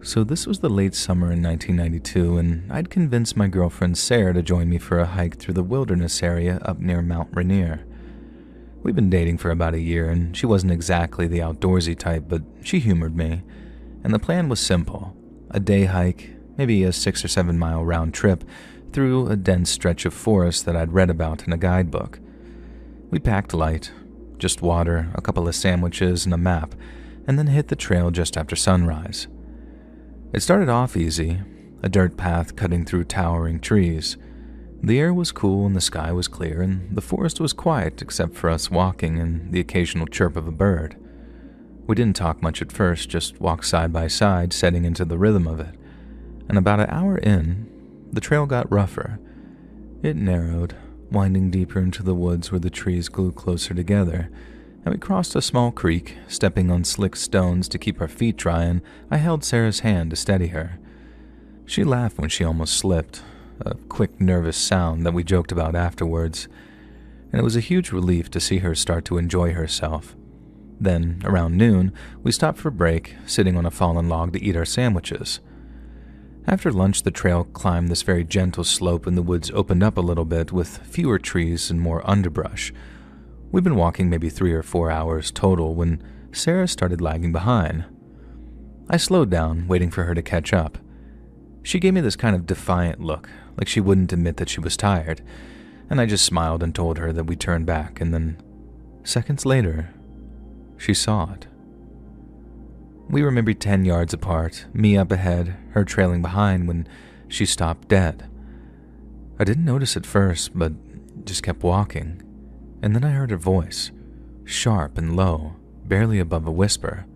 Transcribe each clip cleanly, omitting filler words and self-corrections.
So this was the late summer in 1992, and I'd convinced my girlfriend Sarah to join me for a hike through the wilderness area up near Mount Rainier. We'd been dating for about a year, and she wasn't exactly the outdoorsy type, but she humored me, and the plan was simple. A day hike, maybe a 6 or 7 mile round trip through a dense stretch of forest that I'd read about in a guidebook. We packed light, just water, a couple of sandwiches, and a map, and then hit the trail just after sunrise. It started off easy, a dirt path cutting through towering trees. The air was cool and the sky was clear, and the forest was quiet except for us walking and the occasional chirp of a bird. We didn't talk much at first, just walked side by side, setting into the rhythm of it. And about an hour in, the trail got rougher. It narrowed, winding deeper into the woods where the trees grew closer together, and we crossed a small creek, stepping on slick stones to keep our feet dry, and I held Sarah's hand to steady her. She laughed when she almost slipped, a quick, nervous sound that we joked about afterwards, and it was a huge relief to see her start to enjoy herself. Then, around noon, we stopped for a break, sitting on a fallen log to eat our sandwiches. After lunch, the trail climbed this very gentle slope and the woods opened up a little bit with fewer trees and more underbrush. We'd been walking maybe 3 or 4 hours total when Sarah started lagging behind. I slowed down, waiting for her to catch up. She gave me this kind of defiant look, like she wouldn't admit that she was tired, and I just smiled and told her that we turned back, and then, seconds later, she saw it. We were maybe 10 yards apart, me up ahead, her trailing behind when she stopped dead. I didn't notice at first, but just kept walking. And then I heard her voice, sharp and low, barely above a whisper.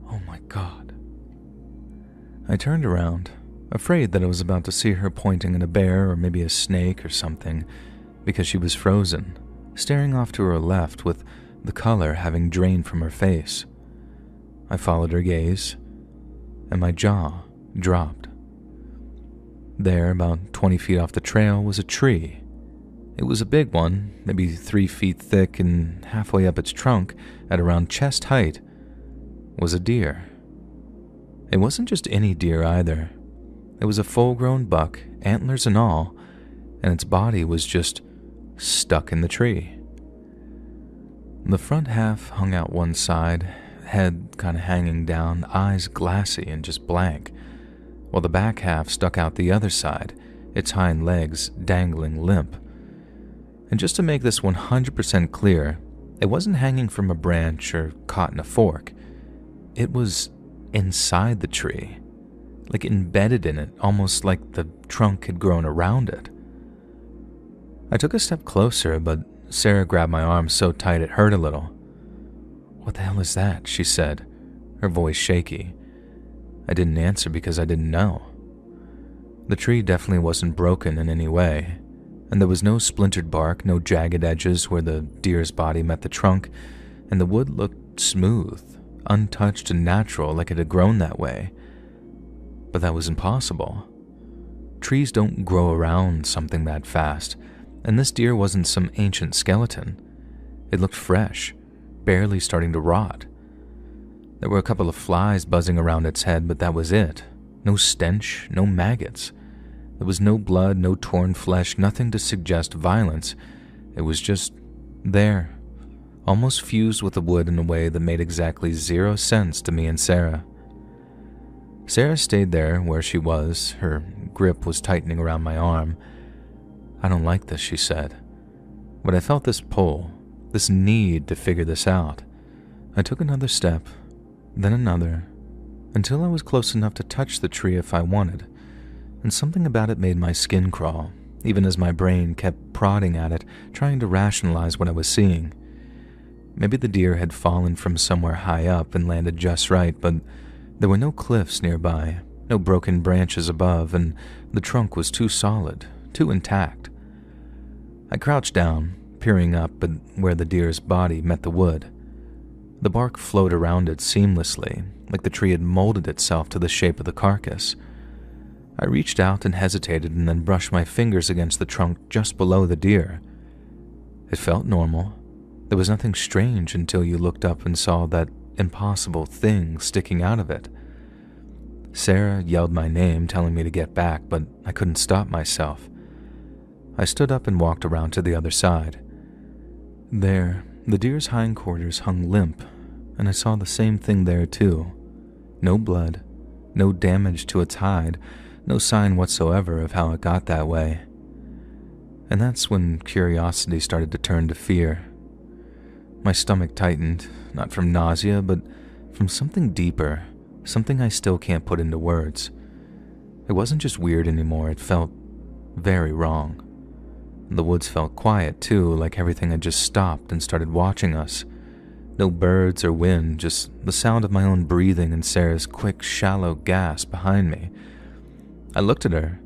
"Oh my God." I turned around, afraid that I was about to see her pointing at a bear or maybe a snake or something, because she was frozen, staring off to her left with the color having drained from her face. I followed her gaze, and my jaw dropped. There, about 20 feet off the trail, was a tree. It was a big one, maybe 3 feet thick, and halfway up its trunk, at around chest height, was a deer. It wasn't just any deer either. It was a full-grown buck, antlers and all, and its body was just stuck in the tree. The front half hung out one side, head kind of hanging down, eyes glassy and just blank, while the back half stuck out the other side, its hind legs dangling limp. And just to make this 100% clear, it wasn't hanging from a branch or caught in a fork. It was inside the tree, like embedded in it, almost like the trunk had grown around it. I took a step closer, but Sarah grabbed my arm so tight it hurt a little. "What the hell is that?" she said, her voice shaky. I didn't answer because I didn't know. The tree definitely wasn't broken in any way, and there was no splintered bark, no jagged edges where the deer's body met the trunk, and the wood looked smooth, untouched and natural, like it had grown that way. But that was impossible. Trees don't grow around something that fast, and this deer wasn't some ancient skeleton. It looked fresh, barely starting to rot. There were a couple of flies buzzing around its head, but that was it. No stench, no maggots. There was no blood, no torn flesh, nothing to suggest violence. It was just there, almost fused with the wood in a way that made exactly 0 sense to me and Sarah. Sarah stayed there where she was. Her grip was tightening around my arm. "I don't like this," she said. But I felt this pull, this need to figure this out. I took another step, then another, until I was close enough to touch the tree if I wanted, and something about it made my skin crawl, even as my brain kept prodding at it, trying to rationalize what I was seeing. Maybe the deer had fallen from somewhere high up and landed just right, but there were no cliffs nearby, no broken branches above, and the trunk was too solid, too intact. I crouched down, peering up at where the deer's body met the wood. The bark flowed around it seamlessly, like the tree had molded itself to the shape of the carcass. I reached out and hesitated and then brushed my fingers against the trunk just below the deer. It felt normal. There was nothing strange until you looked up and saw that impossible thing sticking out of it. Sarah yelled my name, telling me to get back, but I couldn't stop myself. I stood up and walked around to the other side. There, the deer's hindquarters hung limp, and I saw the same thing there too. No blood, no damage to its hide, no sign whatsoever of how it got that way. And that's when curiosity started to turn to fear. My stomach tightened, not from nausea, but from something deeper, something I still can't put into words. It wasn't just weird anymore, it felt very wrong. The woods felt quiet too, like everything had just stopped and started watching us. No birds or wind, just the sound of my own breathing and Sarah's quick, shallow gasp behind me. I looked at her,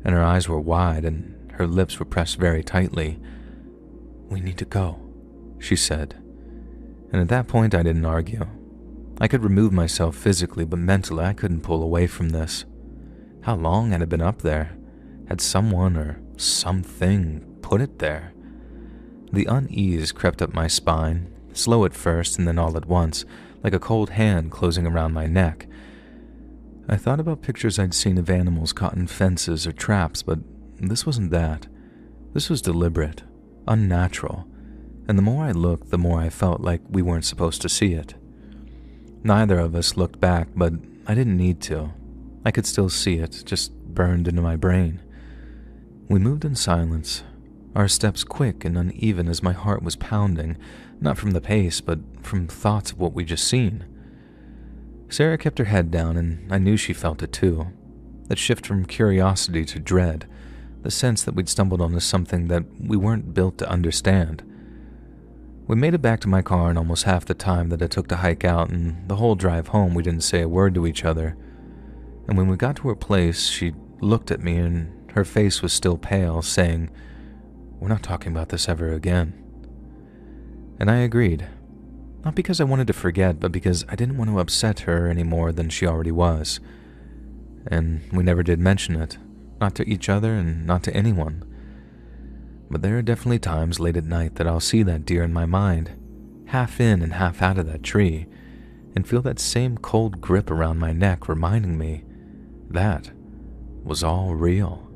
and her eyes were wide and her lips were pressed very tightly. "We need to go," she said. And at that point I didn't argue. I could remove myself physically, but mentally I couldn't pull away from this. How long had it been up there? Had someone or something put it there? The unease crept up my spine, slow at first and then all at once, like a cold hand closing around my neck. I thought about pictures I'd seen of animals caught in fences or traps, but this wasn't that. This was deliberate, unnatural, and the more I looked, the more I felt like we weren't supposed to see it. Neither of us looked back, but I didn't need to. I could still see it, just burned into my brain. We moved in silence, our steps quick and uneven as my heart was pounding, not from the pace, but from thoughts of what we'd just seen. Sarah kept her head down, and I knew she felt it too. That shift from curiosity to dread, the sense that we'd stumbled onto something that we weren't built to understand. We made it back to my car in almost half the time that it took to hike out, and the whole drive home we didn't say a word to each other. And when we got to her place, she looked at me and her face was still pale, saying, "We're not talking about this ever again." And I agreed. Not because I wanted to forget, but because I didn't want to upset her any more than she already was. And we never did mention it, not to each other and not to anyone. But there are definitely times late at night that I'll see that deer in my mind, half in and half out of that tree, and feel that same cold grip around my neck reminding me that was all real.